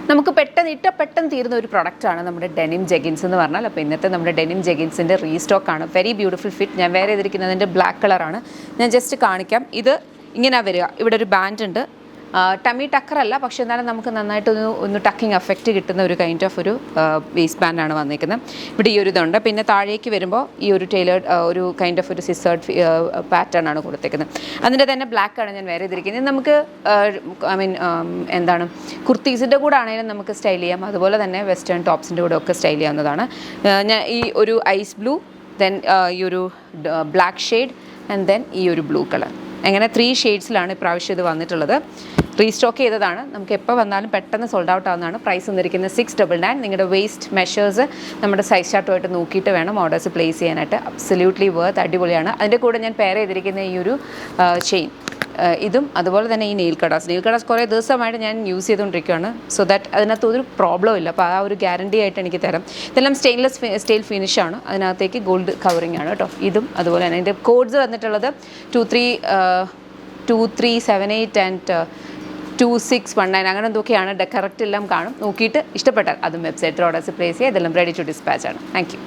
നമുക്ക് പെട്ടെന്ന് തീരുന്ന ഒരു പ്രൊഡക്റ്റാണ് നമ്മുടെ ഡെനിം ജെഗിൻസ് എന്ന് പറഞ്ഞാൽ. അപ്പോൾ ഇന്നത്തെ നമ്മുടെ ഡെനിം ജെഗിൻസിൻ്റെ റീസ്റ്റോക്കാണ്. Very beautiful fit. ഞാൻ വേറെ ചെയ്തിരിക്കുന്നതിൻ്റെ ബ്ലാക്ക് കളറാണ്. ഞാൻ ജസ്റ്റ് കാണിക്കാം. ഇത് ഇങ്ങനെ വരിക. ഇവിടെ ഒരു ബാൻഡ് ഉണ്ട്. ടമ്മി ടക്കറല്ല, പക്ഷേ എന്നാലും നമുക്ക് നന്നായിട്ടൊന്ന് ടക്കിങ് എഫക്റ്റ് കിട്ടുന്ന ഒരു കൈൻഡ് ഓഫ് ഒരു വേസ്റ്റ് ബാൻഡാണ് വന്നിരിക്കുന്നത്. ഇവിടെ ഈ ഒരു ഇതുണ്ട്. പിന്നെ താഴേക്ക് വരുമ്പോൾ ഈ ഒരു ടൈലേർഡ് ഒരു കൈൻഡ് ഓഫ് ഒരു സിസേർഡ് പാറ്റേൺ ആണ് കൊടുത്തേക്കുന്നത്. അതിൻ്റെ തന്നെ ബ്ലാക്കാണ് ഞാൻ വേറെ ചെയ്തിരിക്കുന്നത്. ഇത് നമുക്ക് എന്താണ് കുർത്തീസിൻ്റെ കൂടെ ആണെങ്കിലും നമുക്ക് സ്റ്റൈൽ ചെയ്യാം. അതുപോലെ തന്നെ വെസ്റ്റേൺ ടോപ്സിൻ്റെ കൂടെ ഒക്കെ സ്റ്റൈൽ ചെയ്യാവുന്നതാണ്. ഞാൻ ഈ ഒരു ഐസ് ബ്ലൂ, ദെൻ ഈ ഒരു ബ്ലാക്ക് ഷെയ്ഡ് ആൻഡ് ദെൻ ഈ ഒരു ബ്ലൂ കളർ, അങ്ങനെ 3 ഷെയ്ഡ്സിലാണ് ഇപ്രാവശ്യം ഇത് വന്നിട്ടുള്ളത്. റീസ്റ്റോക്ക് ചെയ്തതാണ്. നമുക്ക് എപ്പോൾ വന്നാലും പെട്ടെന്ന് സോൾഡ് ഔട്ട് ആവുന്നതാണ്. പ്രൈസ് വന്നിരിക്കുന്നത് 699. നിങ്ങളുടെ വേസ്റ്റ് മെഷേഴ്സ് നമ്മുടെ സൈസ് ചാർട്ടുമായിട്ട് നോക്കിയിട്ട് വേണം ഓർഡേഴ്സ് പ്ലേസ് ചെയ്യാനായിട്ട്. അബ്സല്യൂട്ട്ലി വർത്ത്, അടിപൊളിയാണ്. അതിൻ്റെ കൂടെ ഞാൻ പെയർ ചെയ്തിരിക്കുന്ന ഈ ഒരു ചെയിൻ, ഇതും അതുപോലെ തന്നെ ഈ നെയിൽ കടാസ് കുറേ ദിവസമായിട്ട് ഞാൻ യൂസ് ചെയ്തുകൊണ്ടിരിക്കുകയാണ്. സോ ദാറ്റ് അതിനകത്ത് ഒരു പ്രോബ്ലം ഇല്ല. അപ്പോൾ ആ ഒരു ഗ്യാരണ്ടി ആയിട്ട് എനിക്ക് തരാം. ഇതെല്ലാം സ്റ്റെയിൻലെസ് സ്റ്റീൽ ഫിനിഷാണ്. അതിനകത്തേക്ക് ഗോൾഡ് കവറിങ് ആണ് കേട്ടോ. ഇതും അതുപോലെ തന്നെ ഇതിൻ്റെ കോഡ്സ് വന്നിട്ടുള്ളത് 2378 ആൻഡ് 2619 അങ്ങനെ എന്തൊക്കെയാണ്. കറക്റ്റ് എല്ലാം കാണും. നോക്കിയിട്ട് ഇഷ്ടപ്പെട്ടാൽ അതും വെബ്സൈറ്റിൽ ഓർഡേഴ്സ് പ്ലേസ് ചെയ്യുക. ഇതെല്ലാം റെഡി ടു ഡിസ്പാച്ച് ആണ്. Thank you.